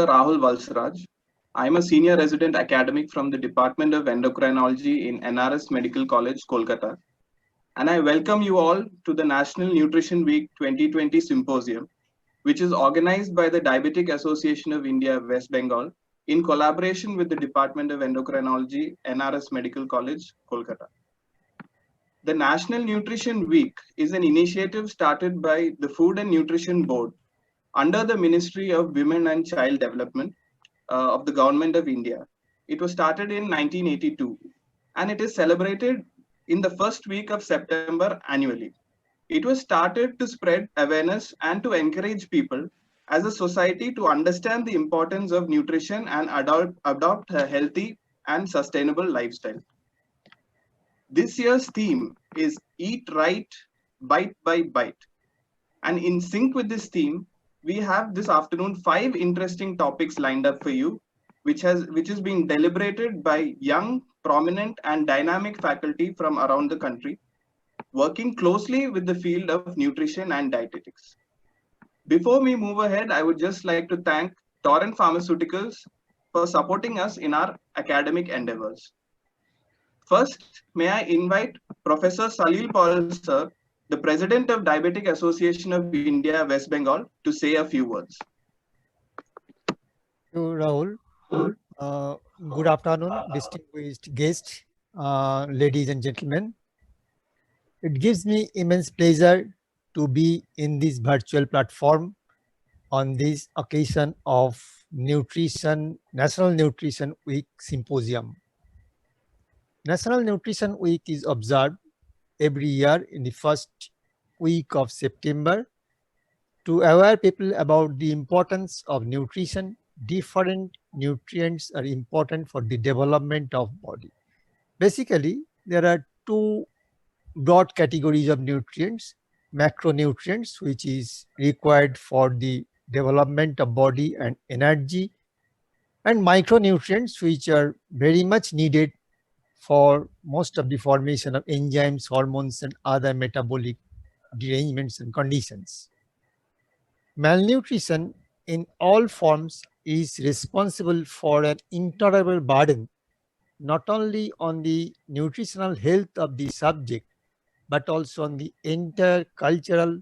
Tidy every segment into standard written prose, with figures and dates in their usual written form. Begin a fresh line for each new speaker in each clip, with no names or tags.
Rahul Valsaraj. I'm a senior resident academic from the Department of Endocrinology in NRS Medical College, Kolkata, and I welcome you all to the National Nutrition Week 2020 Symposium, which is organized by the Diabetic Association of India, West Bengal, in collaboration with the Department of Endocrinology, NRS Medical College, Kolkata. The National Nutrition Week is an initiative started by the Food and Nutrition Board under the Ministry of Women and Child Development of the Government of India. It was started in 1982 and it is celebrated in the first week of September annually. It was started to spread awareness and to encourage people as a society to understand the importance of nutrition and adopt a healthy and sustainable lifestyle. This year's theme is Eat Right, Bite by Bite. And in sync with this theme, we have this afternoon 5 interesting topics lined up for you, which is being deliberated by young, prominent, and dynamic faculty from around the country, working closely with the field of nutrition and dietetics. Before we move ahead, I would just like to thank Torrent Pharmaceuticals for supporting us in our academic endeavors. First, may I invite Professor Salil Paul sir, the President of Diabetic Association of India, West Bengal, to say a few words.
Thank you, Rahul. Good afternoon, distinguished guests, ladies and gentlemen. It gives me immense pleasure to be in this virtual platform on this occasion of National Nutrition Week Symposium. National Nutrition Week is observed every year in the first week of September to aware people about the importance of nutrition. Different nutrients are important for the development of body. Basically, there are two broad categories of nutrients: macronutrients, which is required for the development of body and energy, and micronutrients, which are very much needed for most of the formation of enzymes, hormones, and other metabolic derangements and conditions. Malnutrition in all forms is responsible for an intolerable burden not only on the nutritional health of the subject but also on the entire cultural,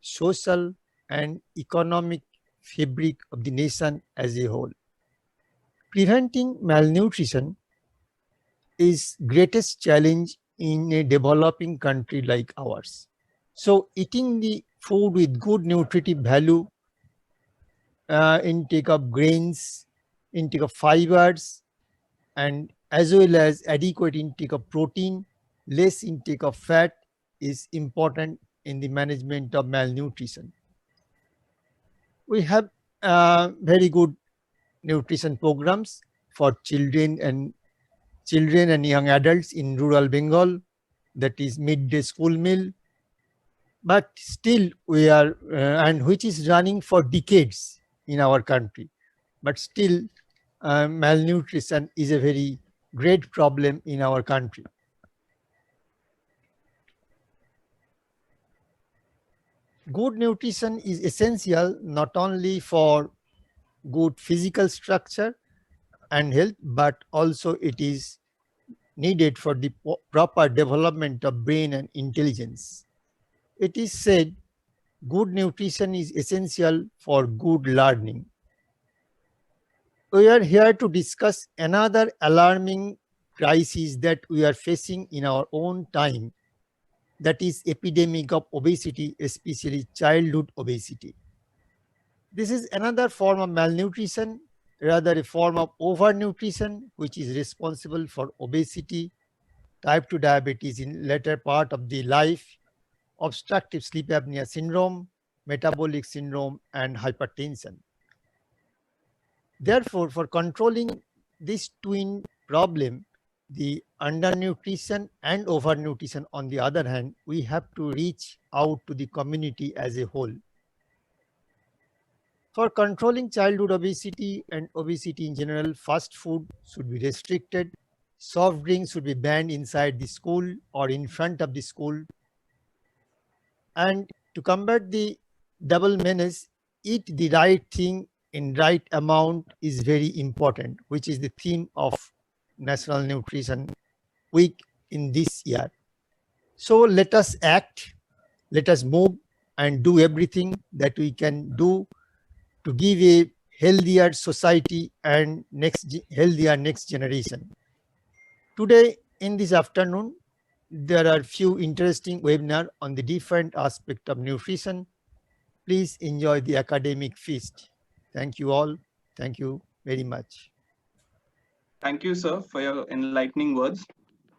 social, and economic fabric of the nation as a whole. Preventing malnutrition is greatest challenge in a developing country like ours. So eating the food with good nutritive value, intake of grains, intake of fibers, and as well as adequate intake of protein, less intake of fat is important in the management of malnutrition. We have very good nutrition programs for children and young adults in rural Bengal, that is midday school meal. But still we are, and which is running for decades in our country. But still malnutrition is a very great problem in our country. Good nutrition is essential not only for good physical structure and health, but also it is needed for the proper development of brain and intelligence. It is said good nutrition is essential for good learning. We are here to discuss another alarming crisis that we are facing in our own time, that is epidemic of obesity, especially childhood obesity. This is another form of malnutrition, rather a form of overnutrition, which is responsible for obesity, type 2 diabetes in later part of the life, obstructive sleep apnea syndrome, metabolic syndrome, and hypertension. Therefore, for controlling this twin problem, the undernutrition and overnutrition on the other hand, we have to reach out to the community as a whole. For controlling childhood obesity and obesity in general, fast food should be restricted, soft drinks should be banned inside the school or in front of the school. And to combat the double menace, eat the right thing in right amount is very important, which is the theme of National Nutrition Week in this year. So let us act, let us move and do everything that we can do to give a healthier society and healthier next generation. Today in this afternoon, there are few interesting webinars on the different aspect of nutrition. Please enjoy the academic feast. Thank you all. Thank you very much.
Thank you, sir, for your enlightening words.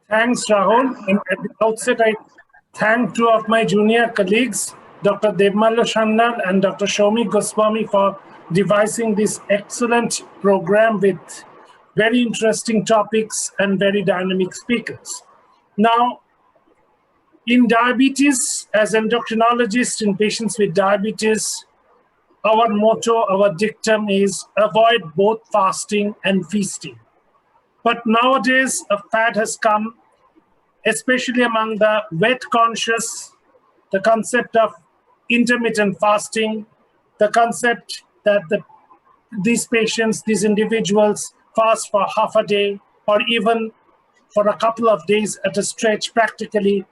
Thanks, Rahul. And at the outset, I thank two of my junior colleagues, Dr. Devmalla Shandal and Dr. Shomi Goswami, for devising this excellent program with very interesting topics and very dynamic speakers. Now, in diabetes, as endocrinologists in patients with diabetes, our motto, our dictum is avoid both fasting and feasting. But nowadays, a fad has come, especially among the weight conscious, the concept of intermittent fasting, the concept that these patients, these individuals fast for half a day or even for a couple of days at a stretch, practically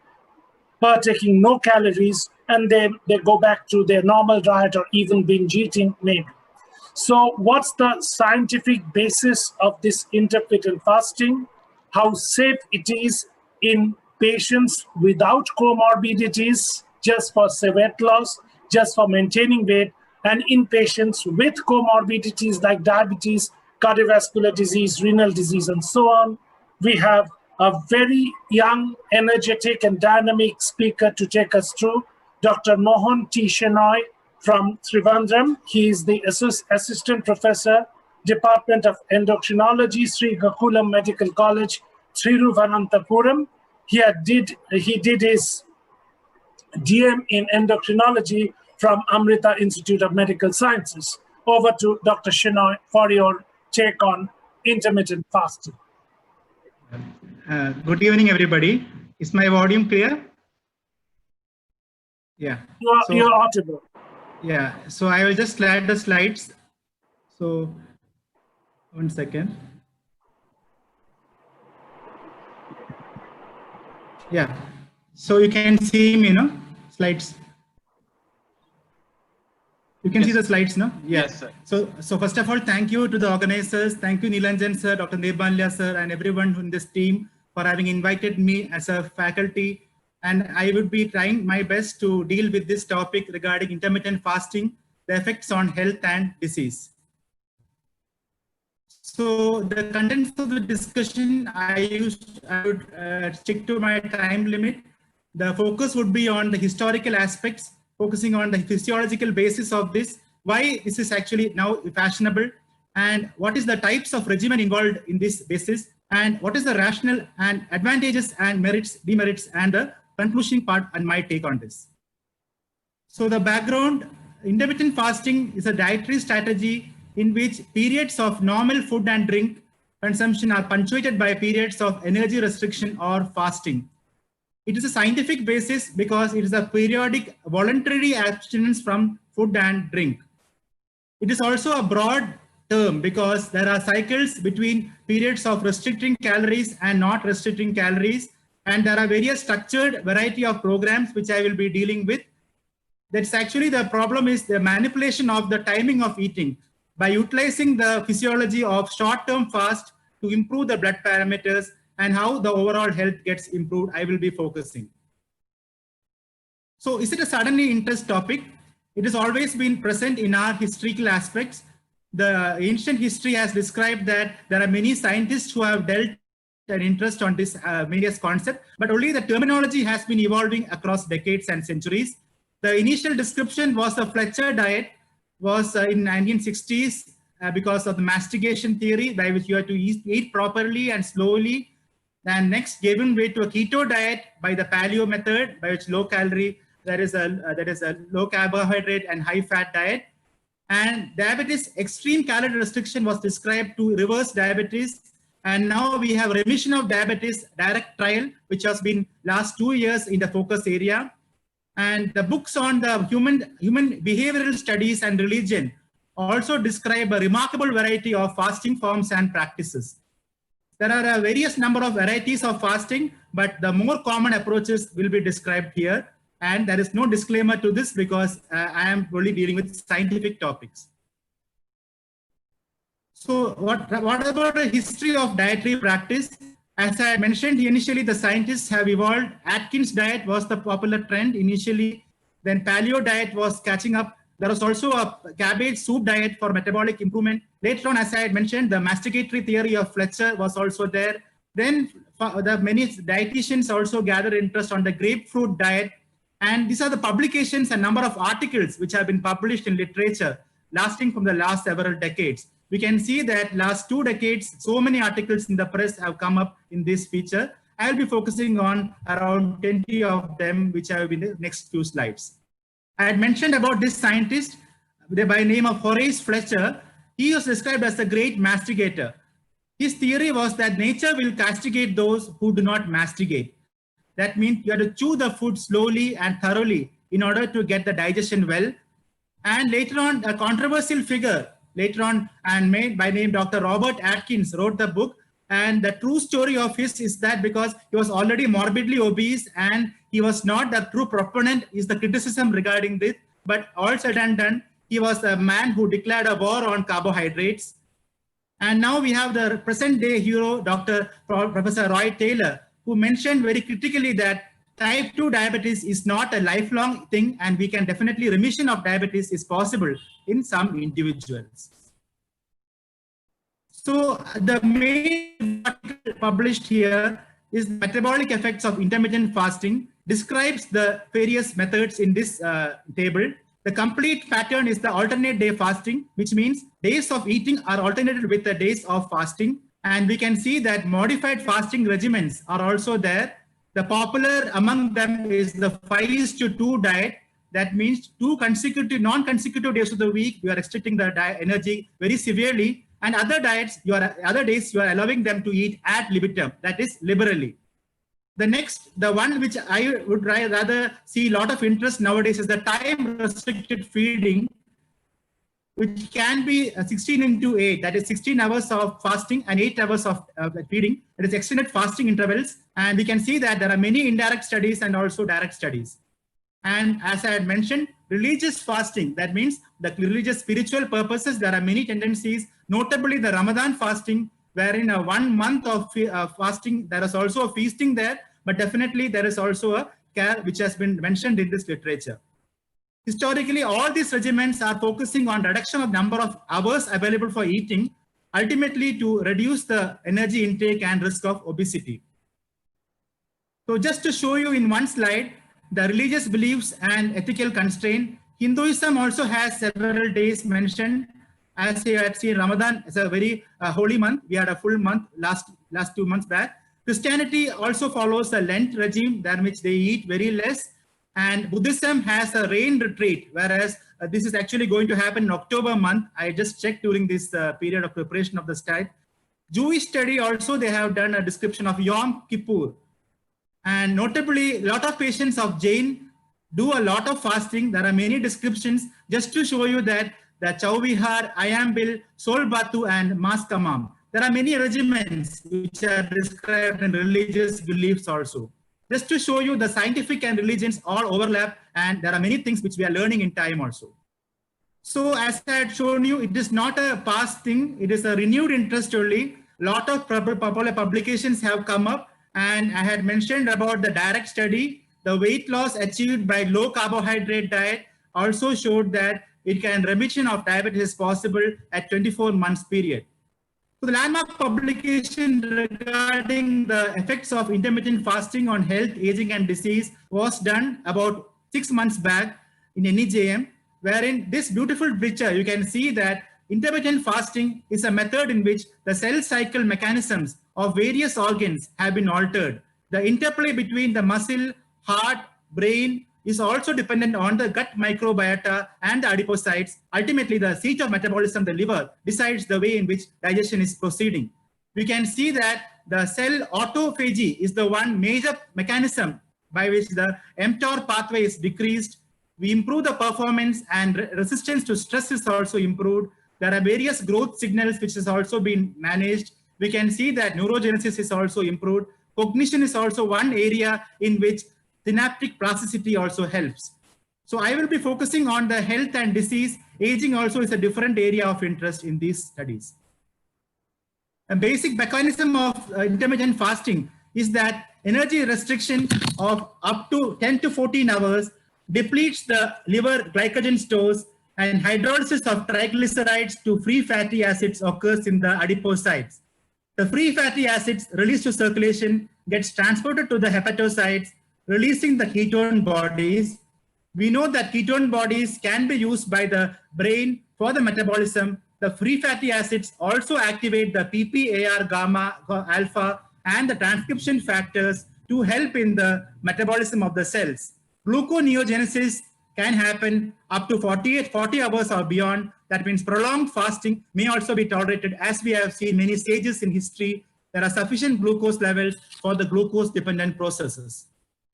partaking no calories, and they go back to their normal diet or even binge eating maybe. So what's the scientific basis of this intermittent fasting? How safe it is in patients without comorbidities, just for weight loss, just for maintaining weight, and in patients with comorbidities like diabetes, cardiovascular disease, renal disease, and so on. We have a very young, energetic, and dynamic speaker to take us through, Dr. Mohan T. Shenoy from Trivandrum. He is the Assistant Professor, Department of Endocrinology, Sri Gakulam Medical College, Thiruvananthapuram. He did his DM in endocrinology from Amrita Institute of Medical Sciences. Over to Dr. Shenoy for your take on intermittent fasting.
Good evening, everybody. Is my volume clear? Yeah.
You're audible.
Yeah. So I will just slide the slides. So 1 second. Yeah. So you can see me, slides. You can see the slides, no? Yeah.
Yes, sir.
So first of all, thank you to the organizers. Thank you, Nilanjan sir, Dr. Devmalla sir, and everyone in this team for having invited me as a faculty. And I would be trying my best to deal with this topic regarding intermittent fasting, the effects on health and disease. So the contents of the discussion, I would stick to my time limit. The focus would be on the historical aspects, focusing on the physiological basis of this, why this is actually now fashionable, and what is the types of regimen involved in this basis, and what is the rationale and advantages and merits, demerits, and the conclusion part and my take on this. So the background, intermittent fasting is a dietary strategy in which periods of normal food and drink consumption are punctuated by periods of energy restriction or fasting. It is a scientific basis because it is a periodic voluntary abstinence from food and drink. It is also a broad term because there are cycles between periods of restricting calories and not restricting calories, and there are various structured variety of programs which I will be dealing with. That's actually the problem is the manipulation of the timing of eating by utilizing the physiology of short-term fast to improve the blood parameters and how the overall health gets improved. I will be focusing. So is it a suddenly interest topic? It has always been present in our historical aspects. The ancient history has described that there are many scientists who have dealt an interest on this various concept, but only the terminology has been evolving across decades and centuries. The initial description was the Fletcher diet, was in 1960s because of the mastication theory by which you have to eat properly and slowly, and next given way to a keto diet by the paleo method by which low calorie, that is a low carbohydrate and high fat diet. And diabetes extreme calorie restriction was described to reverse diabetes. And now we have remission of diabetes direct trial, which has been last 2 years in the focus area. And the books on the human behavioral studies and religion also describe a remarkable variety of fasting forms and practices. There are a various number of varieties of fasting, but the more common approaches will be described here. And there is no disclaimer to this because I am only dealing with scientific topics. So what about the history of dietary practice? As I mentioned initially, the scientists have evolved. Atkins diet was the popular trend initially. Then paleo diet was catching up. There was also a cabbage soup diet for metabolic improvement. Later on, as I had mentioned, the masticatory theory of Fletcher was also there. Then the many dietitians also gathered interest on the grapefruit diet. And these are the publications and number of articles which have been published in literature lasting from the last several decades. We can see that last 2 decades, so many articles in the press have come up in this feature. I'll be focusing on around 20 of them, which I will be in the next few slides. I had mentioned about this scientist by name of Horace Fletcher. He was described as the great mastigator. His theory was that nature will castigate those who do not masticate. That means you have to chew the food slowly and thoroughly in order to get the digestion well. And later on, a controversial figure later on and made by name Dr. Robert Atkins wrote the book. And the true story of his is that because he was already morbidly obese and he was not the true proponent is the criticism regarding this, but all said and done, he was a man who declared a war on carbohydrates. And now we have the present day hero, Professor Roy Taylor, who mentioned very critically that type 2 diabetes is not a lifelong thing, and we can definitely remission of diabetes is possible in some individuals. So the main article published here is metabolic effects of intermittent fasting, describes the various methods in this table. The complete pattern is the alternate day fasting, which means days of eating are alternated with the days of fasting. And we can see that modified fasting regimens are also there. The popular among them is the 5:2 diet. That means 2 consecutive, non-consecutive days of the week, you are restricting the energy very severely. And other diets, other days, you are allowing them to eat ad libitum, that is liberally. The next, the one which I would rather see a lot of interest nowadays is the time-restricted feeding, which can be 16:8, that is 16 hours of fasting and 8 hours of feeding. It is extended fasting intervals. And we can see that there are many indirect studies and also direct studies. And as I had mentioned, religious fasting, that means the religious spiritual purposes, there are many tendencies, notably the Ramadan fasting, wherein 1 month of fasting, there is also a feasting there, but definitely there is also a care which has been mentioned in this literature. Historically, all these regimens are focusing on reduction of number of hours available for eating, ultimately to reduce the energy intake and risk of obesity. So just to show you in one slide, the religious beliefs and ethical constraint, Hinduism also has several days mentioned. As you had seen, Ramadan is a very holy month. We had a full month last 2 months back. Christianity also follows a Lent regime, than which they eat very less. And Buddhism has a rain retreat, whereas this is actually going to happen in October month. I just checked during this period of preparation of the slide. Jewish study also, they have done a description of Yom Kippur. And notably, a lot of patients of Jain do a lot of fasting. There are many descriptions just to show you that the Chauvihar, Ayambil, Sol Batu, and Mas Kamam. There are many regimens which are described in religious beliefs also. Just to show you the scientific and religions all overlap, and there are many things which we are learning in time also. So as I had shown you, it is not a past thing. It is a renewed interest only. A lot of popular publications have come up. And I had mentioned about the direct study. The weight loss achieved by low carbohydrate diet also showed that it can remission of diabetes is possible at 24 months period. So the landmark publication regarding the effects of intermittent fasting on health, aging, and disease was done about 6 months back in NEJM, wherein this beautiful picture, you can see that intermittent fasting is a method in which the cell cycle mechanisms of various organs have been altered. The interplay between the muscle, heart, brain is also dependent on the gut microbiota and the adipocytes. Ultimately, the seat of metabolism, the liver, decides the way in which digestion is proceeding. We can see that the cell autophagy is the one major mechanism by which the mTOR pathway is decreased. We improve the performance, and resistance to stress is also improved. There are various growth signals which has also been managed. We can see that neurogenesis is also improved. Cognition is also one area in which synaptic plasticity also helps. So I will be focusing on the health and disease. Aging also is a different area of interest in these studies. A basic mechanism of intermittent fasting is that energy restriction of up to 10 to 14 hours depletes the liver glycogen stores, and hydrolysis of triglycerides to free fatty acids occurs in the adipocytes. The free fatty acids released to circulation gets transported to the hepatocytes, releasing the ketone bodies. We know that ketone bodies can be used by the brain for the metabolism. The free fatty acids also activate the PPAR gamma alpha and the transcription factors to help in the metabolism of the cells. Gluconeogenesis can happen up to 40 hours or beyond. That means prolonged fasting may also be tolerated. As we have seen many stages in history, there are sufficient glucose levels for the glucose dependent processes.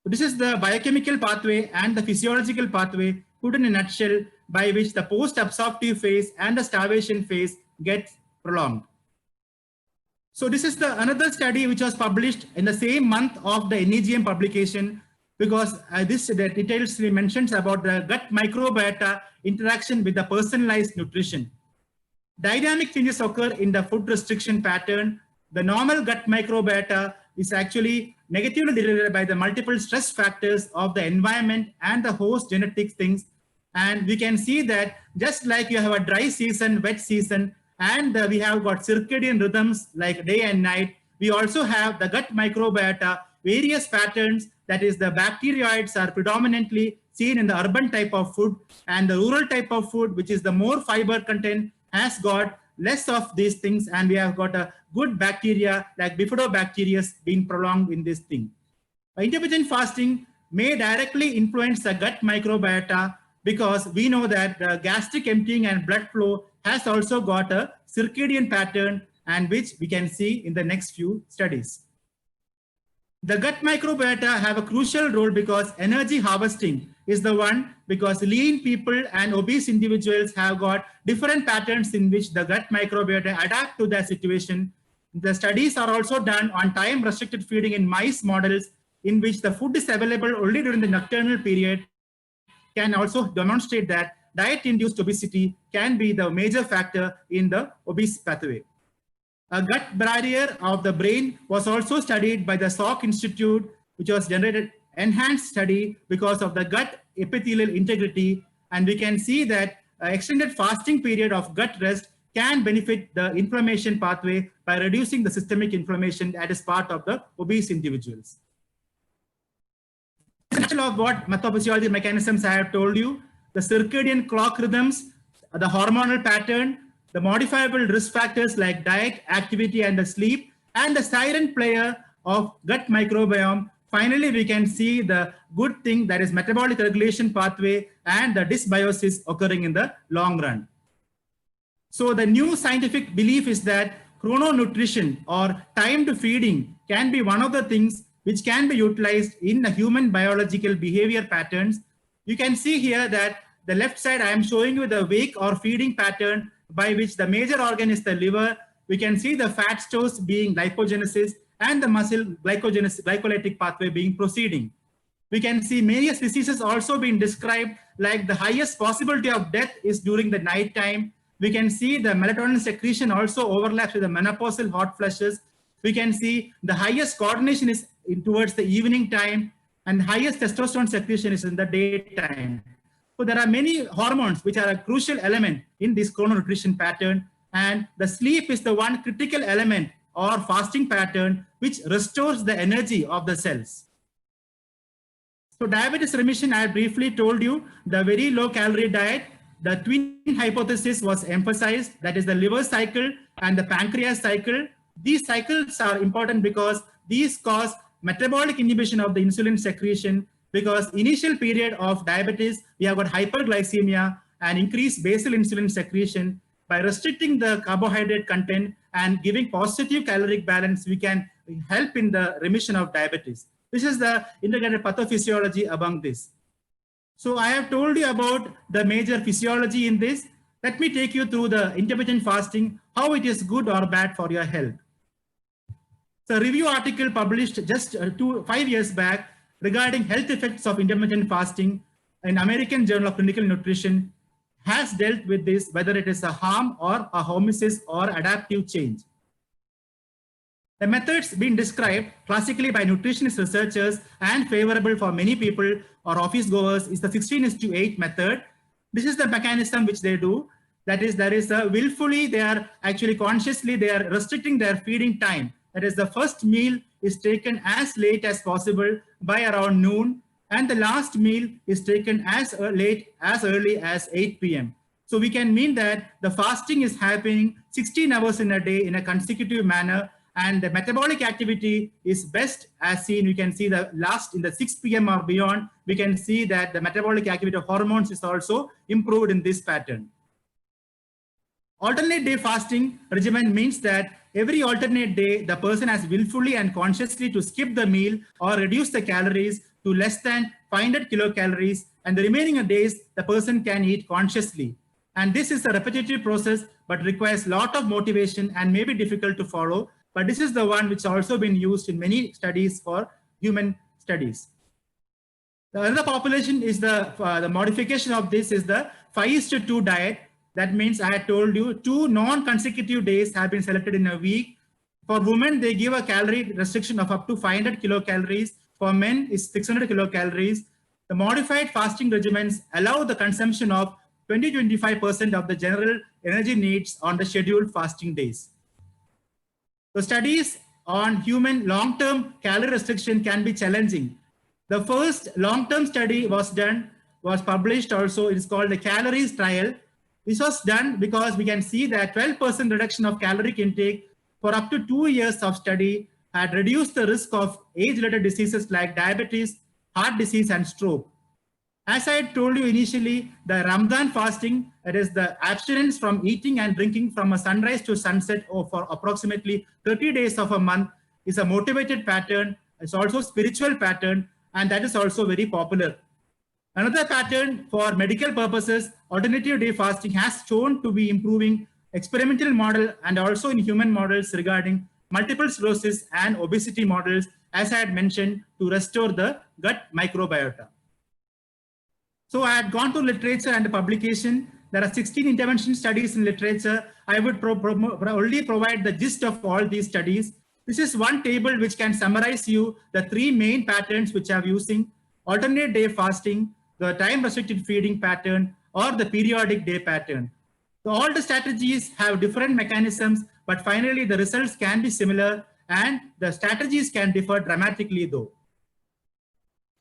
So this is the biochemical pathway and the physiological pathway put in a nutshell, by which the post-absorptive phase and the starvation phase gets prolonged. So this is another study which was published in the same month of the NEGM publication, because this details mentions about the gut microbiota interaction with the personalized nutrition. Dynamic changes occur in the food restriction pattern. The normal gut microbiota is actually negatively related by the multiple stress factors of the environment and the host genetic things. And we can see that just like you have a dry season, wet season, and we have got circadian rhythms like day and night, we also have the gut microbiota, various patterns. That is, the bacterioids are predominantly seen in the urban type of food, and the rural type of food, which is the more fiber content, has got less of these things, and we have got a good bacteria like bifidobacterias being prolonged in this thing. Intermittent fasting may directly influence the gut microbiota, because we know that the gastric emptying and blood flow has also got a circadian pattern, and which we can see in the next few studies. The gut microbiota have a crucial role because energy harvesting is the one, because lean people and obese individuals have got different patterns in which the gut microbiota adapt to their situation. The studies are also done on time restricted feeding in mice models, in which the food is available only during the nocturnal period, can also demonstrate that diet-induced obesity can be the major factor in the obese pathway. A gut barrier of the brain was also studied by the Salk Institute, which was generated enhanced study because of the gut epithelial integrity. And we can see that extended fasting period of gut rest can benefit the inflammation pathway by reducing the systemic inflammation that is part of the obese individuals. Of what pathophysiology mechanisms I have told you, the circadian clock rhythms, the hormonal pattern, the modifiable risk factors like diet, activity, and the sleep, and the silent player of gut microbiome. Finally, we can see the good thing, that is metabolic regulation pathway and the dysbiosis occurring in the long run. So the new scientific belief is that chrononutrition or time to feeding can be one of the things which can be utilized in the human biological behavior patterns. You can see here that the left side, I am showing you the wake or feeding pattern, by which the major organ is the liver. We can see the fat stores being lipogenesis and the muscle glycolytic pathway being proceeding. We can see various diseases also being described, like the highest possibility of death is during the night time. We can see the melatonin secretion also overlaps with the menopausal hot flushes. We can see the highest coordination is towards the evening time, and highest testosterone secretion is in the daytime. So there are many hormones which are a crucial element in this chrononutrition pattern, and the sleep is the one critical element or fasting pattern which restores the energy of the cells. So diabetes remission, I briefly told you, the very low calorie diet, the twin hypothesis was emphasized, that is the liver cycle and the pancreas cycle. These cycles are important because these cause metabolic inhibition of the insulin secretion, because initial period of diabetes, we have got hyperglycemia and increased basal insulin secretion. By restricting the carbohydrate content and giving positive caloric balance, we can help in the remission of diabetes. This is the integrated pathophysiology among this. So I have told you about the major physiology in this. Let me take you through the intermittent fasting, how it is good or bad for your health. So a review article published just 5 years back regarding health effects of intermittent fasting in American Journal of Clinical Nutrition has dealt with this, whether it is a harm or a homeostasis or adaptive change. The methods being described classically by nutritionist researchers and favorable for many people or office goers is the 16:8 method. This is the mechanism which they do. That is, there is a willfully, they are actually consciously, they are restricting their feeding time. That is, the first meal is taken as late as possible by around noon, and the last meal is taken as early as 8 p.m. So we can mean that the fasting is happening 16 hours in a day in a consecutive manner, and the metabolic activity is best as seen. We can see the last in the 6 p.m. or beyond, we can see that the metabolic activity of hormones is also improved in this pattern. Alternate day fasting regimen means that every alternate day, the person has willfully and consciously to skip the meal or reduce the calories to less than 500 kilocalories, and the remaining days, the person can eat consciously. And this is a repetitive process, but requires a lot of motivation and may be difficult to follow. But this is the one which has also been used in many studies for human studies. The other population is the modification of this is the 5:2 diet. That means I had told you 2 non-consecutive days have been selected in a week. For women, they give a calorie restriction of up to 500 kilocalories. For men, is 600 kilocalories. The modified fasting regimens allow the consumption of 20-25% of the general energy needs on the scheduled fasting days. The studies on human long-term calorie restriction can be challenging. The first long-term study was published also. It is called the calories trial. This was done because we can see that 12% reduction of caloric intake for up to 2 years of study had reduced the risk of age-related diseases like diabetes, heart disease, and stroke. As I had told you initially, the Ramadan fasting, that is the abstinence from eating and drinking from a sunrise to sunset for approximately 30 days of a month, is a motivated pattern. It's also a spiritual pattern, and that is also very popular. Another pattern for medical purposes, alternative day fasting has shown to be improving experimental model and also in human models regarding multiple sclerosis and obesity models, as I had mentioned, to restore the gut microbiota. So I had gone to literature and publication. There are 16 intervention studies in literature. I would only provide the gist of all these studies. This is one table which can summarize you the 3 main patterns which I'm using: alternate day fasting, the time restricted feeding pattern, or the periodic day pattern. So all the strategies have different mechanisms, but finally the results can be similar and the strategies can differ dramatically though.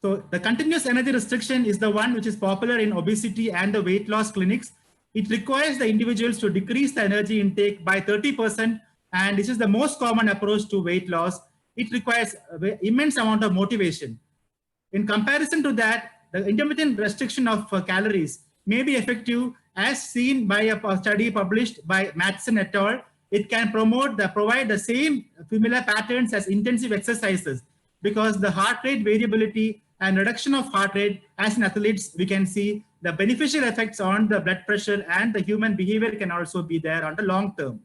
So the continuous energy restriction is the one which is popular in obesity and the weight loss clinics. It requires the individuals to decrease the energy intake by 30%, and this is the most common approach to weight loss. It requires immense amount of motivation. In comparison to that, the intermittent restriction of calories may be effective, as seen by a study published by Matson et al. It can provide the same similar patterns as intensive exercises, because the heart rate variability and reduction of heart rate, as in athletes, we can see the beneficial effects on the blood pressure, and the human behavior can also be there on the long term.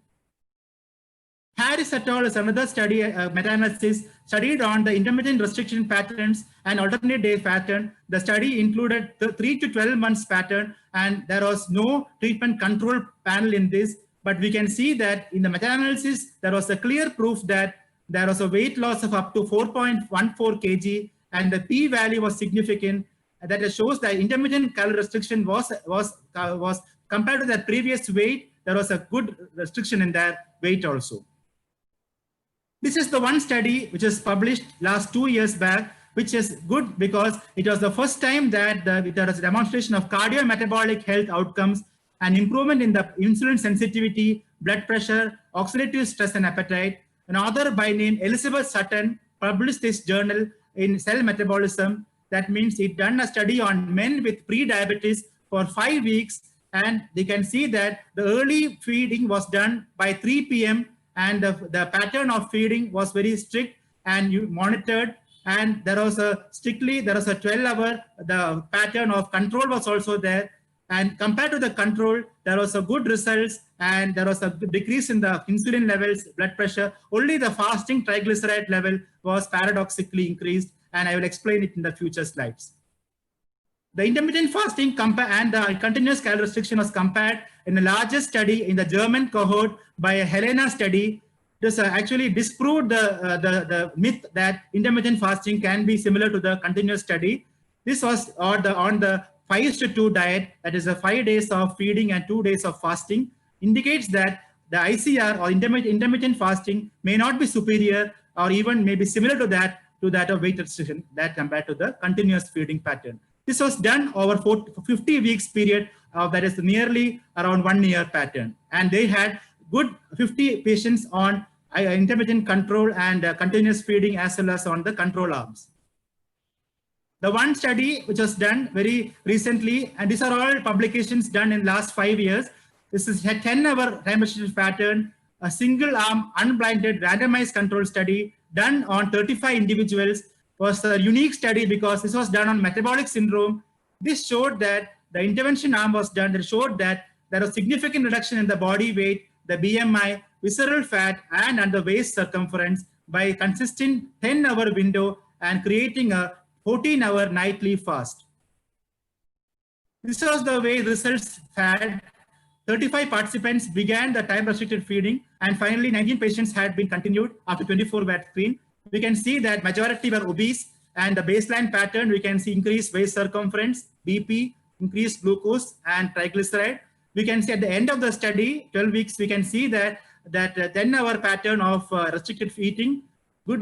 Harris et al. Is another study, meta-analysis, studied on the intermittent restriction patterns and alternate day pattern. The study included the 3 to 12 months pattern, and there was no treatment control panel in this. But we can see that in the meta-analysis, there was a clear proof that there was a weight loss of up to 4.14 kg, and the p-value was significant. That shows that intermittent calorie restriction was compared to the previous weight, there was a good restriction in their weight also. This is the one study which is published last 2 years back, which is good because it was the first time that there was a demonstration of cardiometabolic health outcomes and improvement in the insulin sensitivity, blood pressure, oxidative stress and appetite. An author by name Elizabeth Sutton published this journal in Cell Metabolism. That means it done a study on men with pre-diabetes for 5 weeks, and they can see that the early feeding was done by 3 p.m. and the pattern of feeding was very strict and you monitored, And there was a 12-hour, the pattern of control was also there. And compared to the control, there was a good results, and there was a decrease in the insulin levels, blood pressure. Only the fasting triglyceride level was paradoxically increased, and I will explain it in the future slides. The intermittent fasting and the continuous calorie restriction was compared in the largest study in the German cohort by a Helena study. This actually disproved the myth that intermittent fasting can be similar to the continuous study. This was on the 5:2 diet, that is 5 days of feeding and 2 days of fasting, indicates that the ICR or intermittent fasting may not be superior or even maybe similar to that of weight restriction that compared to the continuous feeding pattern. This was done over 50 weeks period, that is nearly around 1 year pattern. And they had good 50 patients on intermittent control and continuous feeding as well as on the control arms. The one study which was done very recently, and these are all publications done in last 5 years. This is a 10-hour time restricted pattern, a single arm unblinded randomized control study done on 35 individuals. Was a unique study because this was done on metabolic syndrome. This showed that the intervention arm was done that showed that there was significant reduction in the body weight, the BMI, visceral fat, and the waist circumference by a consistent 10-hour window and creating a 14-hour nightly fast. This was the way results had. 35 participants began the time-restricted feeding, and finally 19 patients had been continued after 24 were screened. We can see that majority were obese, and the baseline pattern, we can see increased waist circumference, BP, increased glucose, and triglyceride. We can see at the end of the study, 12 weeks, we can see that 10-hour pattern of restricted eating, good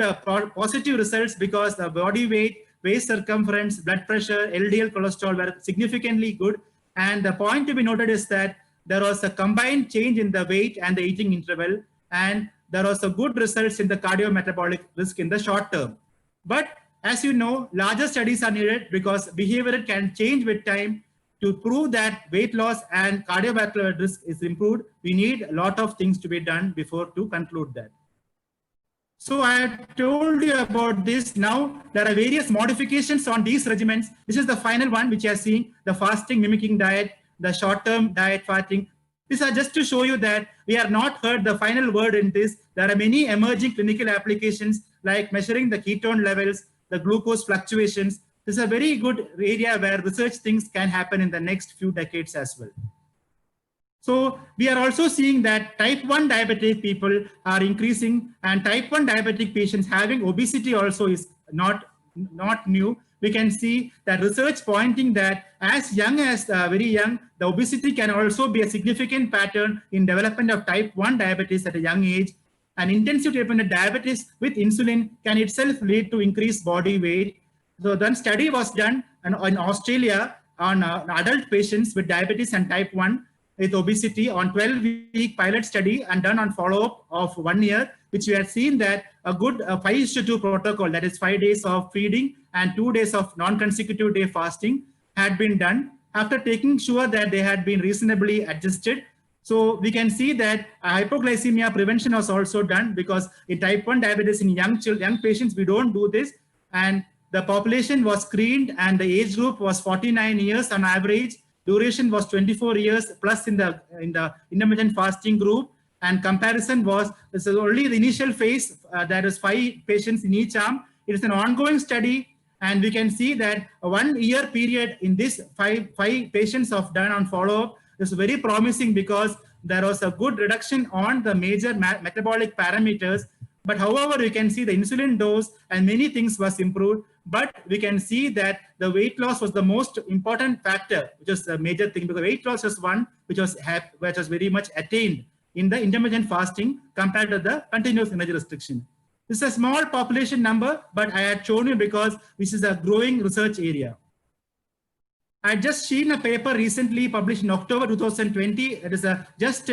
positive results because the body weight, waist circumference, blood pressure, LDL cholesterol were significantly good. And the point to be noted is that there was a combined change in the weight and the eating interval, and there was a good results in the cardiometabolic risk in the short term. But as you know, larger studies are needed because behavior can change with time. To prove that weight loss and cardiovascular risk is improved, we need a lot of things to be done before to conclude that. So I have told you about this. Now there are various modifications on these regimens. This is the final one which you are seeing, the fasting mimicking diet, the short-term diet fasting. These are just to show you that we have not heard the final word in this. There are many emerging clinical applications like measuring the ketone levels, the glucose fluctuations. This is a very good area where research things can happen in the next few decades as well. So we are also seeing that type 1 diabetic people are increasing, and type 1 diabetic patients having obesity also is not new. We can see that research pointing that as young as very young, the obesity can also be a significant pattern in development of type 1 diabetes at a young age. And intensive treatment of diabetes with insulin can itself lead to increased body weight. So then study was done in Australia on adult patients with diabetes and type 1 with obesity on 12-week pilot study and done on follow-up of 1 year, which we have seen that a good 5:2 protocol, that is 5 days of feeding and 2 days of non-consecutive day fasting had been done after taking sure that they had been reasonably adjusted. So we can see that hypoglycemia prevention was also done because in type 1 diabetes in young patients, we don't do this. And the population was screened and the age group was 49 years on average. Duration was 24 years plus in the intermittent fasting group, and comparison was, this is only the initial phase, there is 5 patients in each arm. It is an ongoing study, and we can see that a 1 year period in this 5 patients of done on follow-up is very promising because there was a good reduction on the major metabolic parameters. But however, we can see the insulin dose and many things was improved, but we can see that the weight loss was the most important factor, which is a major thing, because weight loss was one which was very much attained in the intermittent fasting compared to the continuous energy restriction. This is a small population number, but I had shown you because this is a growing research area. I just seen a paper recently published in October 2020. It is a just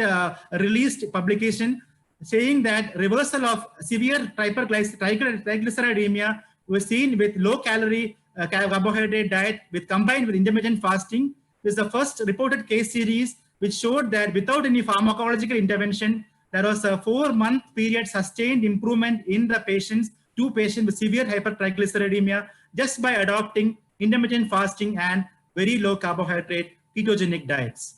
released publication saying that reversal of severe triglyceridemia was seen with low-calorie carbohydrate diet combined with intermittent fasting. This is the first reported case series which showed that without any pharmacological intervention, there was a 4-month period sustained improvement in the patients two patients with severe hypertriglyceridemia just by adopting intermittent fasting and very low carbohydrate ketogenic diets.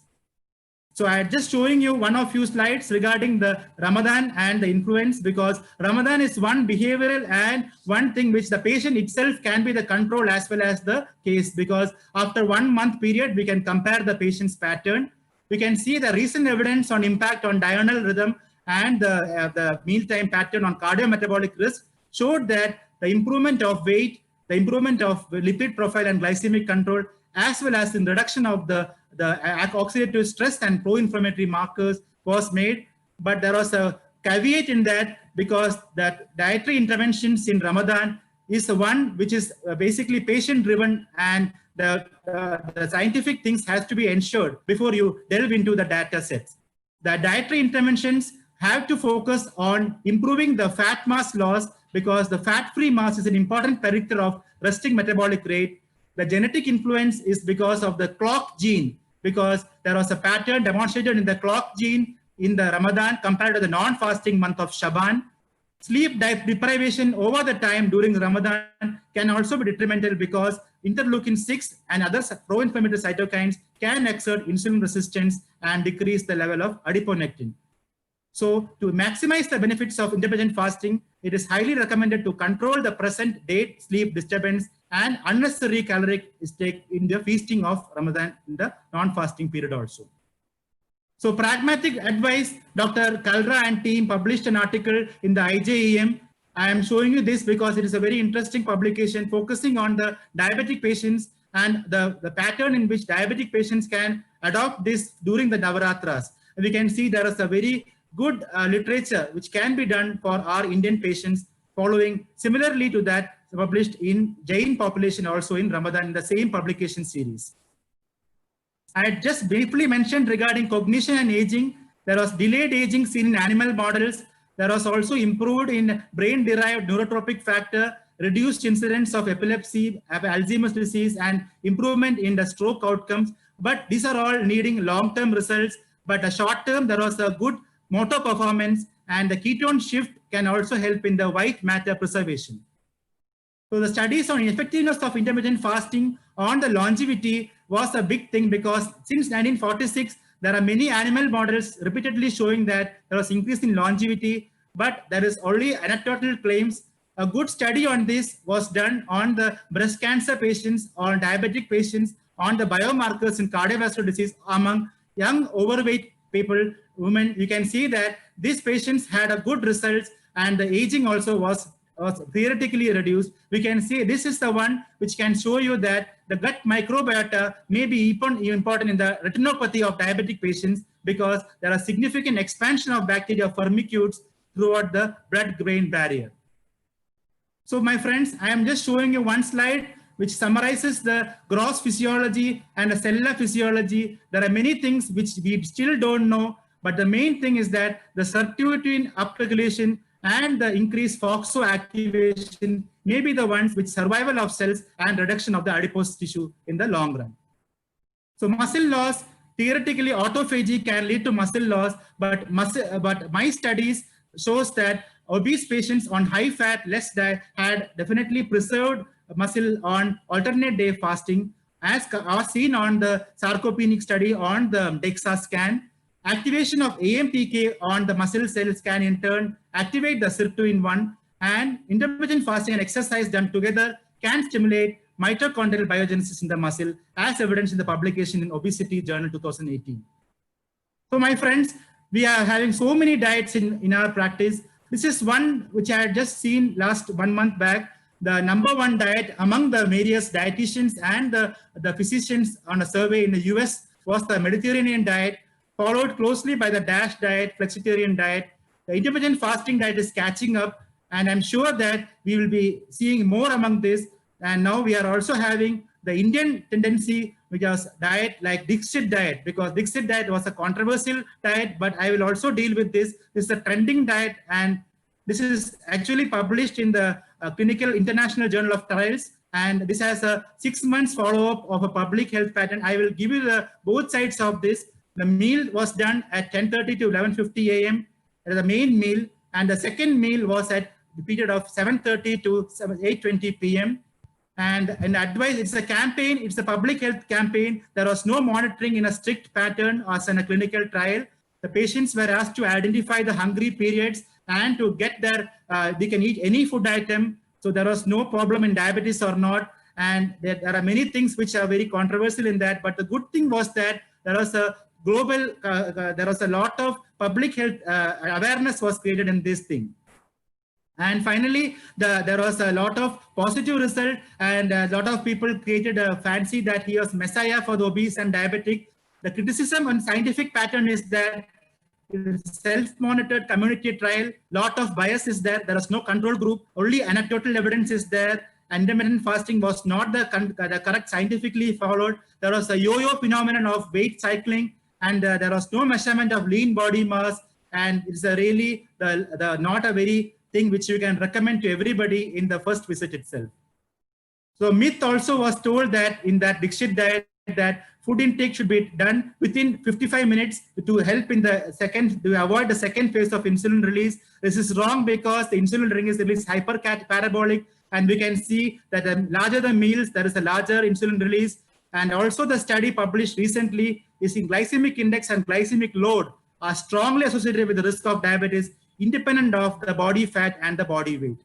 So I'm just showing you one of few slides regarding the Ramadan and the influence, because Ramadan is one behavioral and one thing which the patient itself can be the control as well as the case, because after 1 month period, we can compare the patient's pattern. We can see the recent evidence on impact on diurnal rhythm and the mealtime pattern on cardiometabolic risk showed that the improvement of weight, the improvement of lipid profile and glycemic control, as well as in reduction of the oxidative stress and pro-inflammatory markers was made. But there was a caveat in that, because that dietary interventions in Ramadan is the one which is basically patient driven, and the scientific things has to be ensured before you delve into the data sets. The dietary interventions have to focus on improving the fat mass loss, because the fat-free mass is an important predictor of resting metabolic rate. The genetic influence is because of the clock gene, because there was a pattern demonstrated in the clock gene in the Ramadan compared to the non-fasting month of Shaban. Sleep deprivation over the time during Ramadan can also be detrimental, because interleukin-6 and other pro-inflammatory cytokines can exert insulin resistance and decrease the level of adiponectin. So to maximize the benefits of intermittent fasting, it is highly recommended to control the present date sleep disturbance and unnecessary caloric intake in the feasting of Ramadan in the non-fasting period also. So pragmatic advice, Dr. Kalra and team published an article in the IJEM. I am showing you this because it is a very interesting publication focusing on the diabetic patients and the pattern in which diabetic patients can adopt this during the Navaratras. And we can see there is a very good literature which can be done for our Indian patients, following similarly to that published in Jain population also in Ramadan in the same publication series. I had just briefly mentioned regarding cognition and aging. There was delayed aging seen in animal models. There was also improved in brain-derived neurotropic factor, reduced incidence of epilepsy, Alzheimer's disease, and improvement in the stroke outcomes. But these are all needing long-term results. But a short-term, there was a good motor performance, and the ketone shift can also help in the white matter preservation. So the studies on effectiveness of intermittent fasting on the longevity was a big thing, because since 1946, there are many animal models repeatedly showing that there was increase in longevity, but there is only anecdotal claims. A good study on this was done on the breast cancer patients, on diabetic patients, on the biomarkers in cardiovascular disease among young overweight people, women. You can see that these patients had a good results, and the aging also was theoretically reduced. We can see this is the one which can show you that the gut microbiota may be important in the retinopathy of diabetic patients, because there are significant expansion of bacteria firmicutes throughout the blood-brain barrier. So my friends, I am just showing you one slide which summarizes the gross physiology and the cellular physiology. There are many things which we still don't know, but the main thing is that the sirtuin upregulation and the increased FOXO activation may be the ones which survival of cells and reduction of the adipose tissue in the long run. So muscle loss, theoretically autophagy can lead to muscle loss, but my studies shows that obese patients on high fat, less diet had definitely preserved muscle on alternate day fasting, as seen on the sarcopenic study on the DEXA scan. Activation of AMPK on the muscle cells can in turn activate the sirtuin-1, and intermittent fasting and exercise done together can stimulate mitochondrial biogenesis in the muscle, as evidenced in the publication in Obesity Journal 2018. So my friends, we are having so many diets in our practice. This is one which I had just seen last 1 month back. The #1 diet among the various dietitians and the physicians on a survey in the US was the Mediterranean diet, followed closely by the DASH diet, flexitarian diet. The intermittent fasting diet is catching up, and I'm sure that we will be seeing more among this. And now we are also having the Indian tendency, which was diet like Dixit diet, because Dixit diet was a controversial diet, but I will also deal with this. This is a trending diet, and this is actually published in the Clinical International Journal of Trials, and this has a 6 months follow-up of a public health pattern. I will give you the both sides of this. The meal was done at 10:30 to 11:50 a.m. as the main meal, and the second meal was at the period of 7:30 to 8:20 p.m. And advice, it's a campaign, it's a public health campaign. There was no monitoring in a strict pattern as in a clinical trial. The patients were asked to identify the hungry periods and to get their, they can eat any food item. So there was no problem in diabetes or not. And there are many things which are very controversial in that. But the good thing was that there was a global, there was a lot of public health awareness was created in this thing. And finally, there was a lot of positive result, and a lot of people created a fancy that he was messiah for the obese and diabetic. The criticism on scientific pattern is that self-monitored community trial, lot of bias is there. There is no control group, only anecdotal evidence is there. Intermittent fasting was not the correct scientifically followed. There was a yo-yo phenomenon of weight cycling, and there was no measurement of lean body mass. And it's a really not a very thing which you can recommend to everybody in the first visit itself. So myth also was told that in that Dixit diet that food intake should be done within 55 minutes to help in the second, to avoid the second phase of insulin release. This is wrong because the insulin ring is released hyperparabolic, and we can see that the larger the meals, there is a larger insulin release. And also the study published recently is in glycemic index and glycemic load are strongly associated with the risk of diabetes, independent of the body fat and the body weight.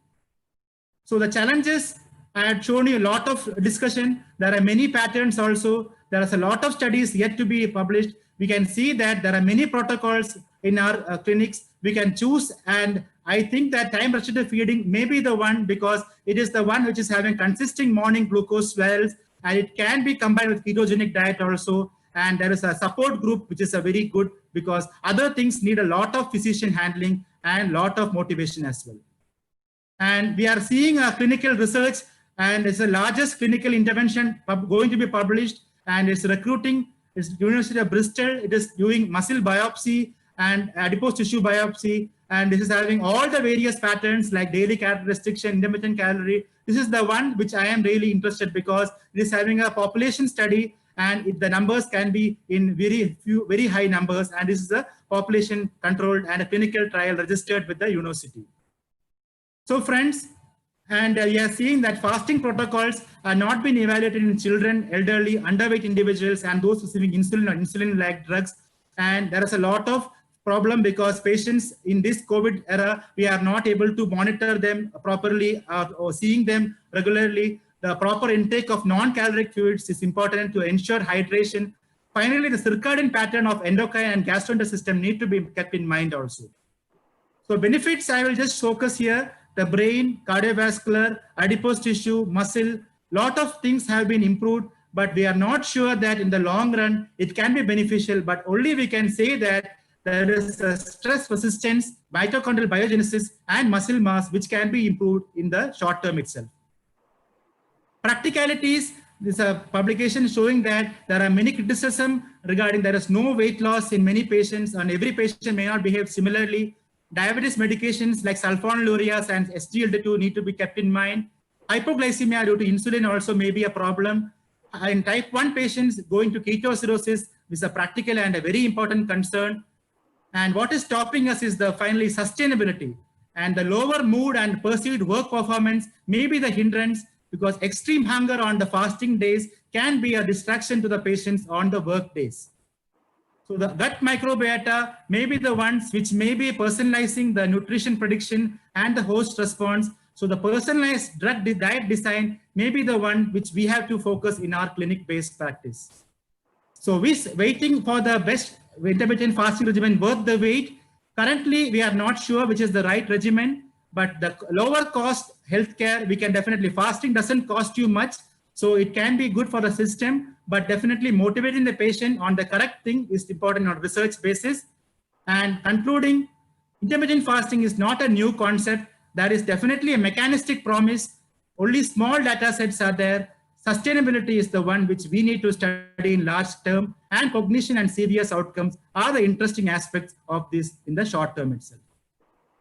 So the challenges, I had shown you a lot of discussion. There are many patterns also. There is a lot of studies yet to be published. We can see that there are many protocols in our clinics. We can choose, and I think that time restricted feeding may be the one because it is the one which is having consistent morning glucose levels, and it can be combined with ketogenic diet also. And there is a support group which is a very good because other things need a lot of physician handling and lot of motivation as well. And we are seeing a clinical research, and it's the largest clinical intervention going to be published, and it's recruiting, it's University of Bristol, it is doing muscle biopsy and adipose tissue biopsy, and this is having all the various patterns like daily calorie restriction, intermittent calorie. This is the one which I am really interested because it is having a population study, and the numbers can be in very high numbers, and this is a population controlled and a clinical trial registered with the university. So friends, and we are seeing that fasting protocols are not being evaluated in children, elderly, underweight individuals, and those receiving insulin or insulin-like drugs. And there is a lot of problem because patients in this COVID era, we are not able to monitor them properly or seeing them regularly. The proper intake of non-caloric fluids is important to ensure hydration. Finally, the circadian pattern of endocrine and gastrointestinal system need to be kept in mind also. So benefits, I will just focus here. The brain, cardiovascular, adipose tissue, muscle, lot of things have been improved, but we are not sure that in the long run, it can be beneficial, but only we can say that there is a stress resistance, mitochondrial biogenesis, and muscle mass, which can be improved in the short term itself. Practicalities, this is a publication showing that there are many criticism regarding there is no weight loss in many patients, and every patient may not behave similarly. Diabetes medications like sulfonylureas and SGLT2 need to be kept in mind. Hypoglycemia due to insulin also may be a problem. In type 1 patients, going to ketoacidosis is a practical and a very important concern. And what is stopping us is the finally sustainability, and the lower mood and perceived work performance may be the hindrance because extreme hunger on the fasting days can be a distraction to the patients on the work days. So the gut microbiota may be the ones which may be personalizing the nutrition prediction and the host response. So the personalized diet design may be the one which we have to focus in our clinic-based practice. So waiting for the best intermittent fasting regimen worth the wait. Currently, we are not sure which is the right regimen, but the lower cost healthcare, we can definitely, fasting doesn't cost you much. So it can be good for the system, but definitely motivating the patient on the correct thing is important on research basis. And concluding, intermittent fasting is not a new concept. There is definitely a mechanistic promise. Only small data sets are there. Sustainability is the one which we need to study in large term, and cognition and serious outcomes are the interesting aspects of this in the short term itself.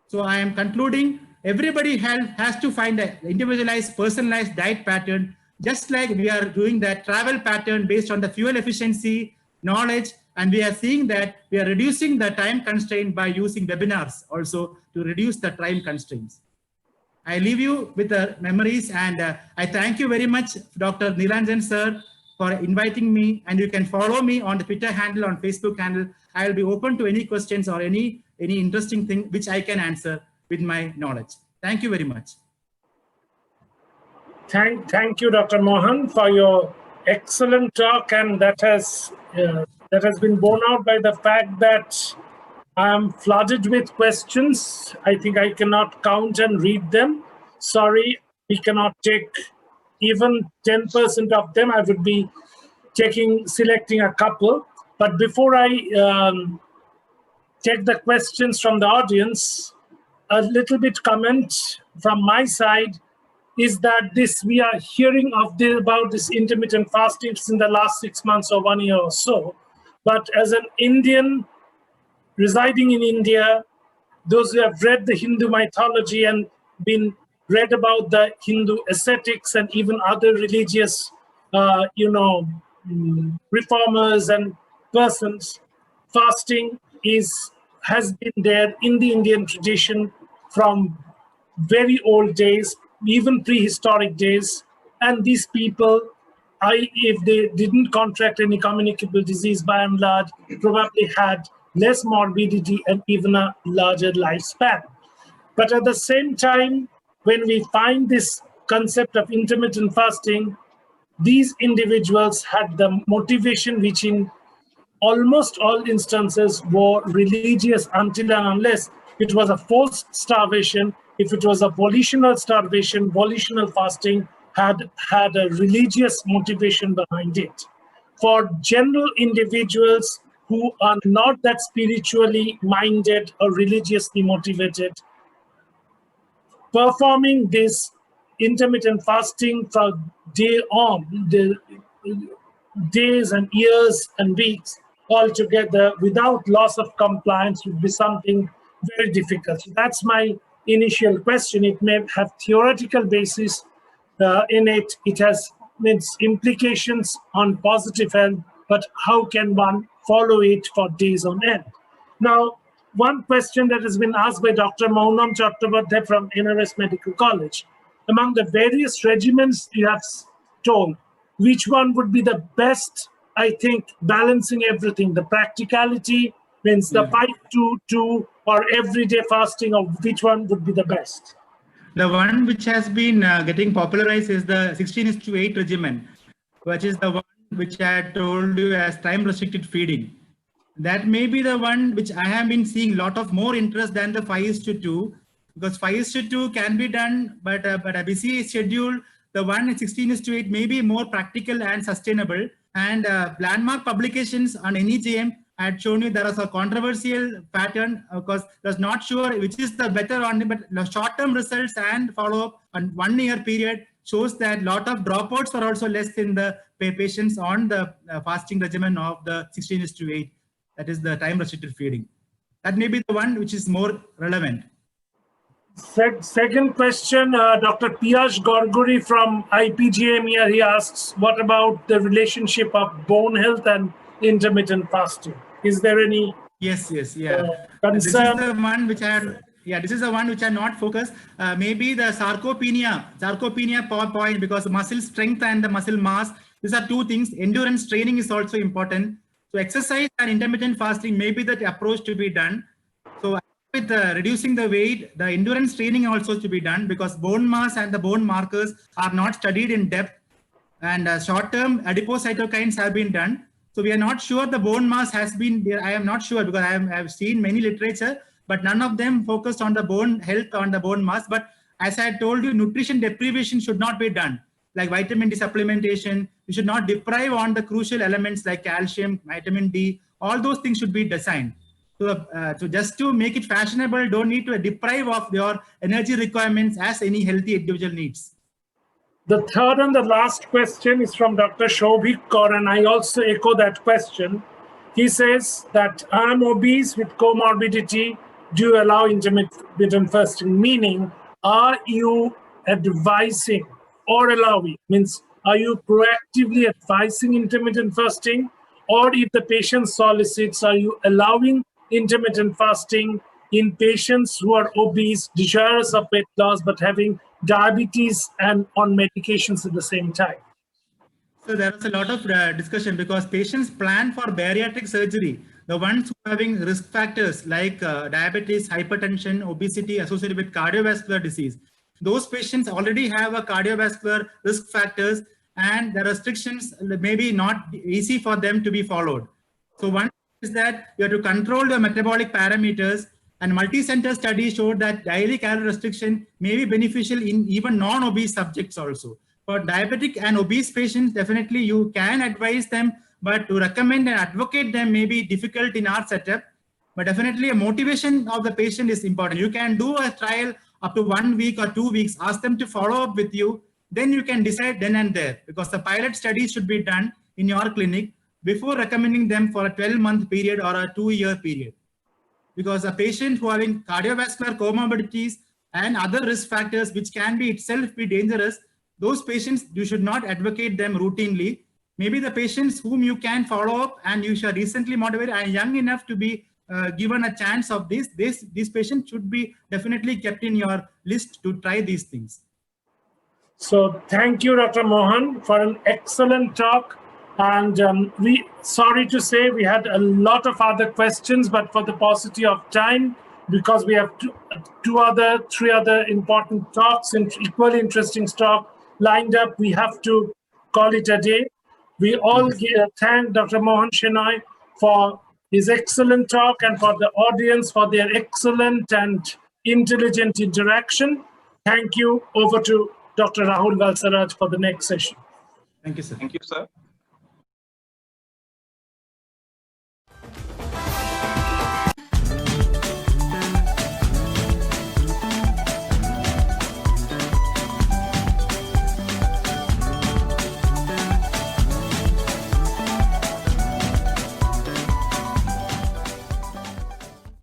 So I am concluding, everybody has to find an individualized, personalized diet pattern, just like we are doing that travel pattern based on the fuel efficiency, knowledge, and we are seeing that we are reducing the time constraint by using webinars also to reduce the time constraints. I leave you with the memories, and I thank you very much, Dr. Nilanjan sir, for inviting me. And you can follow me on the Twitter handle, on Facebook handle. I will be open to any questions or any interesting thing which I can answer with my knowledge. Thank you very much.
Thank you, Dr. Mohan, for your excellent talk, and that has been borne out by the fact that I am flooded with questions. I think I cannot count and read them. Sorry, we cannot take even 10% of them. I would be selecting a couple. But before I take the questions from the audience, a little bit comment from my side is that we are hearing about this intermittent fasting in the last 6 months or 1 year or so. But as an Indian residing in India, those who have read the Hindu mythology and read about the Hindu ascetics and even other religious, reformers and persons, fasting has been there in the Indian tradition from very old days, even prehistoric days. And these people, if they didn't contract any communicable disease, by and large, probably had less morbidity and even a larger lifespan. But at the same time, when we find this concept of intermittent fasting, these individuals had the motivation, which in almost all instances were religious, until and unless it was a forced starvation. If it was a volitional starvation, volitional fasting had a religious motivation behind it. For general individuals who are not that spiritually minded or religiously motivated, performing this intermittent fasting for the days and years and weeks altogether without loss of compliance would be something very difficult. So that's my initial question. It may have theoretical basis in it. It has its implications on positive health, but how can one follow it for days on end? Now, one question that has been asked by Dr. Mohan Chakrabarty from NRS Medical College: among the various regimens you have told, which one would be the best? I think balancing everything, the practicality means the 5-2 or everyday fasting, of which one would be the best?
The one which has been getting popularized is the 16:8 regimen, which is the one which I had told you as time-restricted feeding. That may be the one which I have been seeing a lot of more interest than the 5:2, because 5:2 can be done, but a busy schedule, the one at 16:8 may be more practical and sustainable. And landmark publications on NEJM had shown you there is a controversial pattern because there's not sure which is the better on, but the short-term results and follow-up on 1 year period shows that a lot of dropouts are also less in the patients on the fasting regimen of the 16:8. That is the time-restricted feeding. That may be the one which is more relevant.
Second question, Dr. Piyash Gorguri from IPGM here, he asks, what about the relationship of bone health and intermittent fasting? Is there any
concern? This is the one which this is the one which are not focused. Maybe the sarcopenia point, because muscle strength and the muscle mass, these are two things. Endurance training is also important. So exercise and intermittent fasting may be the approach to be done. So with reducing the weight, the endurance training also to be done, because bone mass and the bone markers are not studied in depth, and short-term adipocytokines have been done. So we are not sure the bone mass has been there. I am not sure, because I have seen many literature, but none of them focused on the bone health, on the bone mass. But as I told you, nutrition deprivation should not be done. Like vitamin D supplementation, you should not deprive on the crucial elements like calcium, vitamin D, all those things should be designed. So just to make it fashionable, don't need to deprive of your energy requirements as any healthy individual needs.
The third and the last question is from Dr. Shobhik Kaur, and I also echo that question. He says that I am obese with comorbidity. Do you allow intermittent fasting? Meaning, are you advising or allowing? Means, are you proactively advising intermittent fasting? Or if the patient solicits, are you allowing intermittent fasting in patients who are obese, desirous of weight loss, but having diabetes and on medications at the same time?
So there was a lot of discussion because patients plan for bariatric surgery. The ones who are having risk factors like diabetes, hypertension, obesity associated with cardiovascular disease. Those patients already have a cardiovascular risk factors, and the restrictions may be not easy for them to be followed. So one is that you have to control the metabolic parameters, and multi-center studies showed that daily calorie restriction may be beneficial in even non-obese subjects also. For diabetic and obese patients, definitely you can advise them, but to recommend and advocate them may be difficult in our setup. But definitely a motivation of the patient is important. You can do a trial up to 1 week or 2 weeks, ask them to follow up with you, then you can decide then and there, because the pilot study should be done in your clinic before recommending them for a 12-month period or a 2-year period. Because a patient who having cardiovascular comorbidities and other risk factors which can be itself be dangerous, those patients, you should not advocate them routinely. Maybe the patients whom you can follow up and you should recently motivated and young enough to be given a chance of this patient should be definitely kept in your list to try these things.
So thank you, Dr. Mohan, for an excellent talk. And sorry to say we had a lot of other questions, but for the paucity of time, because we have three other important talks and equally interesting talk lined up, we have to call it a day. We all thank Dr. Mohan Shenoy for his excellent talk and for the audience for their excellent and intelligent interaction. Thank you. Over to Dr. Rahul Valsaraj for the next session.
Thank you, sir.
Thank you, sir.